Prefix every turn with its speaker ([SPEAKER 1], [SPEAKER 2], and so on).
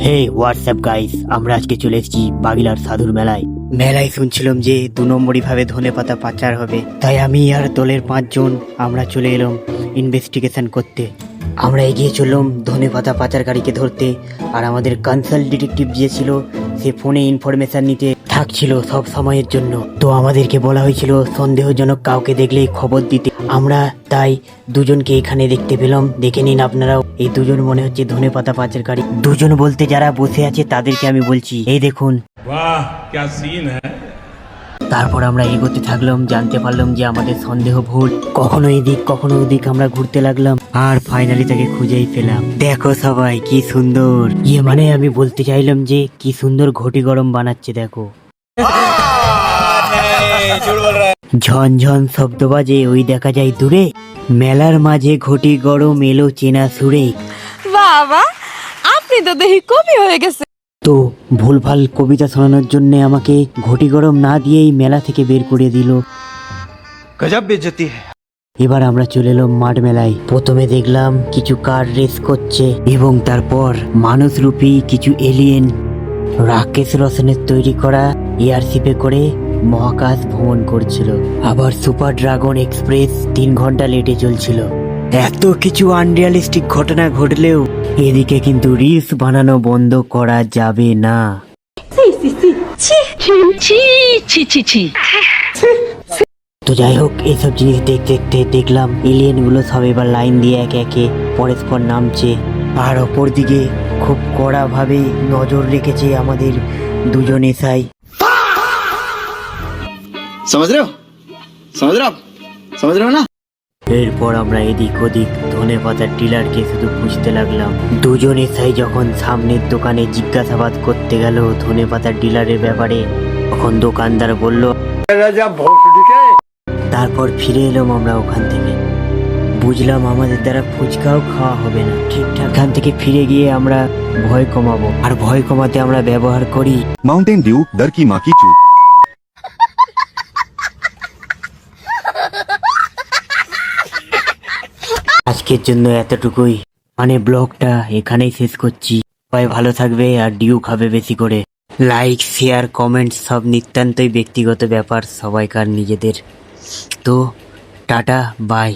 [SPEAKER 1] হে WhatsApp guys, আমরা আজকে চলে এসেছি বাগিলার সাধুর মেলায়। মেলায় শুনছিলাম যে 2 নম্বরই ভাবে ধনেপাতা পাচার হবে, তাই আমি আর দলের 5 জন আমরা চলে এলাম ইনভেস্টিগেশন করতে। আমরা এগিয়ে চললাম ধনেপাতা পাচারকারীকে ধরতে, আর আমাদের কনসাল্ট ডিটেকটিভ যে ছিল সে ফোনে ইনফরমেশন নিতে থাকছিল সব সময়ের জন্য। তো আমাদেরকে বলা হয়েছিল সন্দেহজনক কাউকে দেখলেই খবর দিতে। আমরা তাই 2জনকে এখানে দেখতে পেলাম, দেখে নিন আপনারাও। এই 2জন মনে হচ্ছে ধনেপাতা পাচারকারী। 2জন বলতে যারা বসে আছে তাদেরকে আমি বলছি, এই দেখুন।
[SPEAKER 2] वाह क्या सीन है।
[SPEAKER 1] তারপর আমরা এগোতে থাকলাম, জানতে পারলাম যে আমাদের সন্দেহ ভুল। কখনো এদিক কখনো ওদিক আমরা ঘুরতে লাগলাম, আর ফাইনালি তাকে খুঁজেই পেলাম। দেখো সবাই কি সুন্দর, মানে আমি বলতে চাইলাম যে কি সুন্দর ঘটি গরম বানাচ্ছে দেখো। ঝনঝন শব্দ বাজে, ওই দেখা যায় দূরে মেলার মাঝে ঘটি গরম এলো চেনা সুরে।
[SPEAKER 3] বাবা, আপনি তো দেখি কবি হয়ে গেছে।
[SPEAKER 1] তো ভুলভাল কবিতা শোনানোর জন্য আমাকে ঘটি গরম না দিয়েই মেলা থেকে বের করে দিল।
[SPEAKER 4] गजब बेइज्जती है।
[SPEAKER 1] এবার আমরা চলে এলাম মাঠ মেলায়। প্রথমে দেখলাম কিছু কার রেস করছে, এবং তারপর মানুষরূপী কিছু এলিয়েন রাকেশ রোশনের তৈরি করা এয়ারশিপে করে মহাকাশ ভ্রমণ করছিল। আবার সুপার ড্রাগন এক্সপ্রেস 3 ঘন্টা লেটে চলছিল। এত কিছু আনরিয়ালিস্টিক ঘটনা ঘটলেও এদিকে কিন্তু রিলস বানানো বন্ধ করা যাবে না। তো যাই হোক, এইসব জিনিস দেখতে দেখতে দেখলাম এলিয়েন গুলো সব এবার লাইন দিয়ে একে একে পরস্পর নামছে, আর অপর দিকে খুব কড়া ভাবে নজর রেখেছে আমাদের 2জন এসআই।
[SPEAKER 4] समझ रहे हो आप समझ रहे हो ना।
[SPEAKER 1] এরপর আমরা এদিক ওদিক ধনেপাতার ডিলারকে শুধু খুঁজতে লাগলাম। 2জন এসআই যখন সামনের দোকানে জিজ্ঞাসাবাদ করতে গেল ধনেপাতার ডিলারের ব্যাপারে, তখন দোকানদার বলল, তারপর ফিরে এলাম আমরা ওখান থেকে। বুঝলাম আমাদের দ্বারা ফুচকাও খাওয়া হবে না। ঠিকঠাক এখান থেকে ফিরে গিয়ে আমরা ভয় কমাবো, আর ভয় কমাতে আমরা ব্যবহার করি
[SPEAKER 5] माउंटेन ड्यू दर की माँ की चूत।
[SPEAKER 1] আজকের জন্য এতটুকুই, মানে ব্লগটা এখানেই শেষ করছি। সবাই ভালো থাকবে আর ডিউ খাবে বেশি করে। লাইক শেয়ার কমেন্ট সব নিতান্তই ব্যক্তিগত ব্যাপার সবাইকার নিজেদের। তো টাটা বাই।